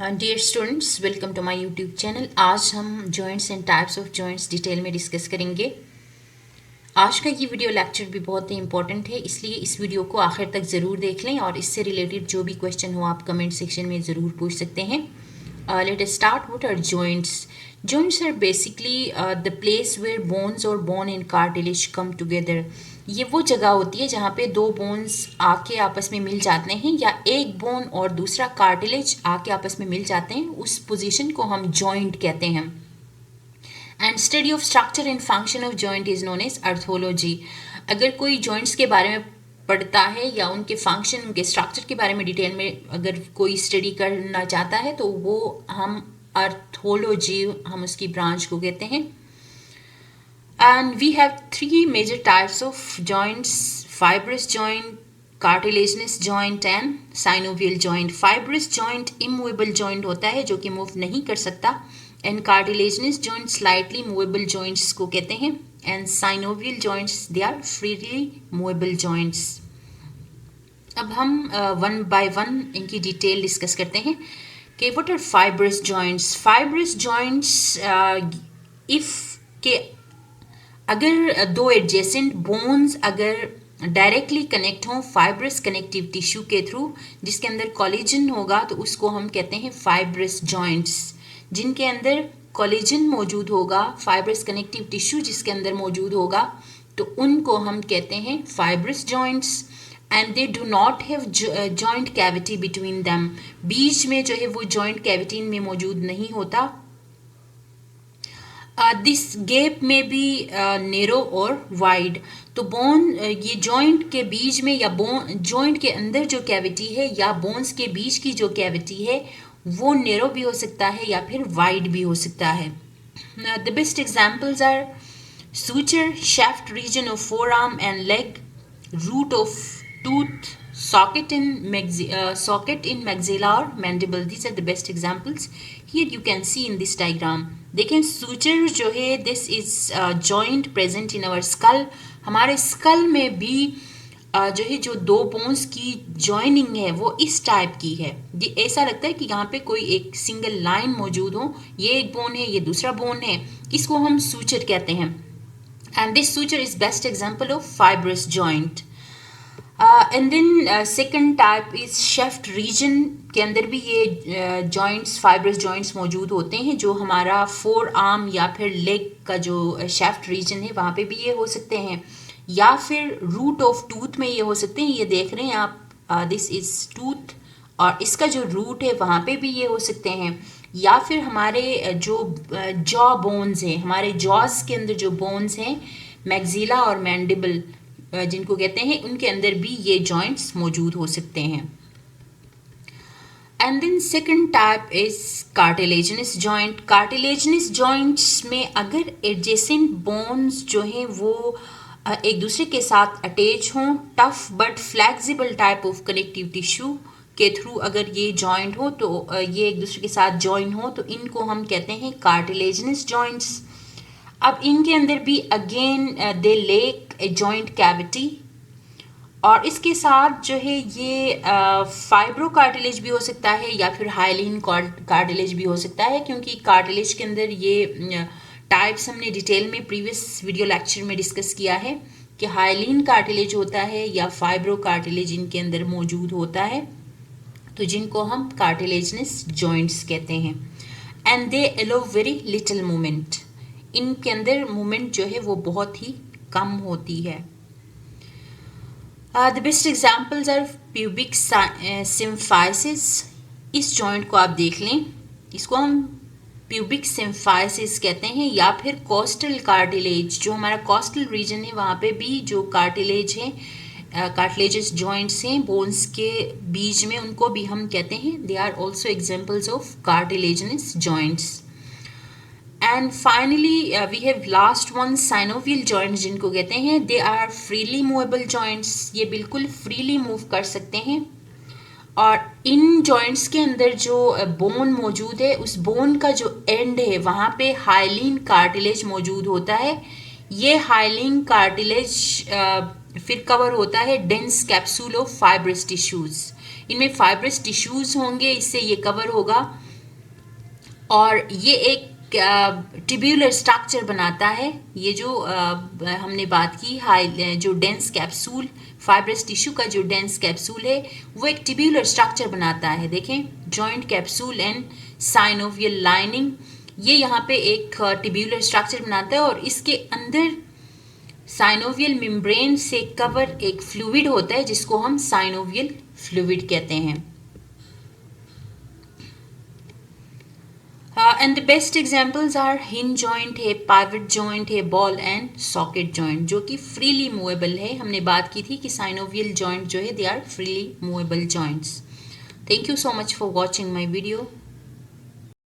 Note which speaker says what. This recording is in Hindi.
Speaker 1: Dear students, welcome to my YouTube channel. आज हम joints and types of joints detail में डिस्कस करेंगे। आज का ये वीडियो लेक्चर भी बहुत ही इंपॉर्टेंट है, इसलिए इस वीडियो को आखिर तक ज़रूर देख लें और इससे रिलेटेड जो भी क्वेश्चन हो आप कमेंट सेक्शन में ज़रूर पूछ सकते हैं। Let us start. What are joints? Joints are basically the place where bones or bone and cartilage come together. ये वो जगह होती है जहाँ पे दो बोन्स आके आपस में मिल जाते हैं या एक बोन और दूसरा कार्टिलेज आके आपस में मिल जाते हैं, उस पोजीशन को हम जॉइंट कहते हैं। And study of structure and function of joint is known as arthrology. अगर कोई जॉइंट्स के बारे में पढ़ता है या उनके फंक्शन, उनके स्ट्रक्चर के बारे में डिटेल में अगर कोई स्टडी करना चाहता है तो वो हम अर्थोलॉजी, हम उसकी ब्रांच को कहते हैं। And we have three major types of joints: fibrous joint, cartilaginous joint and synovial joint. Fibrous joint immovable joint होता है जो कि मूव नहीं कर सकता, and cartilaginous joint slightly movable joints को कहते हैं, and synovial joints they are freely movable joints. अब हम वन बाय वन इनकी डिटेल डिस्कस करते हैं कि what are fibrous joints. Fibrous joints if के अगर दो एडजेसेंट बोन्स अगर डायरेक्टली कनेक्ट हों फाइब्रस कनेक्टिव टिश्यू के थ्रू, जिसके अंदर कोलेजन होगा, तो उसको हम कहते हैं फाइब्रस जॉइंट्स। जिनके अंदर कोलेजन मौजूद होगा, फाइब्रस कनेक्टिव टिश्यू जिसके अंदर मौजूद होगा, तो उनको हम कहते हैं fibrous joints. And they do not have joint cavity between them. बीच में जो है वो जॉइंट कैविटी इनमें मौजूद नहीं होता। दिस गैप में भी नेरो और वाइड। तो बोन ये जॉइंट के बीच में या बोन जॉइंट के अंदर जो कैविटी है या बोन्स के बीच की जो कैविटी है वो नेरो भी हो सकता है या फिर वाइड भी हो सकता है। The best examples are suture, shaft region of forearm and leg, root of tooth, socket in maxilla or mandible. These are the best examples. Here you can see in this diagram. देखें suture जो है, this is joint present in our skull. हमारे skull में भी जो है जो दो बोन्स की जॉइनिंग है वो इस टाइप की है। ऐसा लगता है कि यहाँ पे कोई एक सिंगल लाइन मौजूद हो, ये एक बोन है, ये दूसरा बोन है, इसको हम suture कहते हैं। And this suture is best example of fibrous joint. And then second type is shaft region के अंदर भी ये joints, fibrous joints मौजूद होते हैं, जो हमारा forearm या फिर leg का जो shaft region है वहाँ पे भी ये हो सकते हैं, या फिर root of tooth में ये हो सकते हैं। ये देख रहे हैं आप, this is tooth और इसका जो रूट है वहाँ पे भी ये हो सकते हैं, या फिर हमारे जो जॉ बोन्स हैं, हमारे जॉज के अंदर जो बोन्स हैं, मैक्सिला और मैंडिबल जिनको कहते हैं, उनके अंदर भी ये जॉइंट्स मौजूद हो सकते हैं। And then second type is cartilaginous joint. Cartilaginous joints में अगर एडजेसेंट बोन्स जो हैं वो एक दूसरे के साथ अटैच हों, tough but flexible type of connective tissue के थ्रू अगर ये जॉइंट हो, तो ये एक दूसरे के साथ जॉइन हो, तो इनको हम कहते हैं कार्टिलेजनस जॉइंट्स। अब इनके अंदर भी again they lake a joint cavity, और इसके साथ जो है ये फाइब्रो कार्टिलेज भी हो सकता है या फिर हाइलिन कार्टिलेज भी हो सकता है, क्योंकि कार्टिलेज के अंदर ये टाइप्स हमने डिटेल में प्रीवियस वीडियो लेक्चर में डिस्कस किया है कि हाइलिन कार्टिलेज होता है या फाइब्रो कार्टिलेज इनके अंदर मौजूद होता है, तो जिनको हम कार्टिलेजनस जॉइंट्स कहते हैं। And they allow very little movement. इनके अंदर मूवमेंट जो है वो बहुत ही कम होती है। The best examples are pubic symphysis. इस जॉइंट को आप देख लें, इसको हम प्यूबिक सिम्फाइसिस कहते हैं, या फिर कोस्टल कार्टिलेज। जो हमारा कोस्टल रीजन है वहाँ पे भी जो कार्टिलेज है, कार्टिलेजस जॉइंट्स हैं बोन्स के बीच में, उनको भी हम कहते हैं they are also examples of cartilaginous joints. And finally we have last one synovial joints जिनको कहते हैं, they are freely movable joints. ये बिल्कुल फ्रीली मूव कर सकते हैं, और इन जॉइंट्स के अंदर जो बोन मौजूद है उस बोन का जो एंड है वहाँ पे हाइलिन कार्टिलेज मौजूद होता है। ये हाइलिन कार्टिलेज फिर कवर होता है dense capsule of fibrous tissues. इनमें फाइब्रस टिश्यूज़ होंगे, इससे ये कवर होगा, और ये एक टिब्यूलर स्ट्रक्चर बनाता है। ये जो हमने बात की हाई जो डेंस कैप्सूल, फाइब्रस टिश्यू का जो डेंस कैप्सूल है वो एक टिब्यूलर स्ट्रक्चर बनाता है। देखें, joint capsule and synovial lining, ये यहाँ पे एक टिब्यूलर स्ट्रक्चर बनाता है और इसके अंदर साइनोवियल मेम्ब्रेन से कवर एक फ्लूइड होता है जिसको हम साइनोवियल फ्लूइड कहते हैं। And the best examples are hinge joint है, पाइवट जॉइंट है, बॉल एंड सॉकेट जॉइंट, जो कि फ्रीली मूवेबल है। हमने बात की थी कि साइनोवियल जॉइंट जो है they are freely movable joints. Thank you so much for watching my video.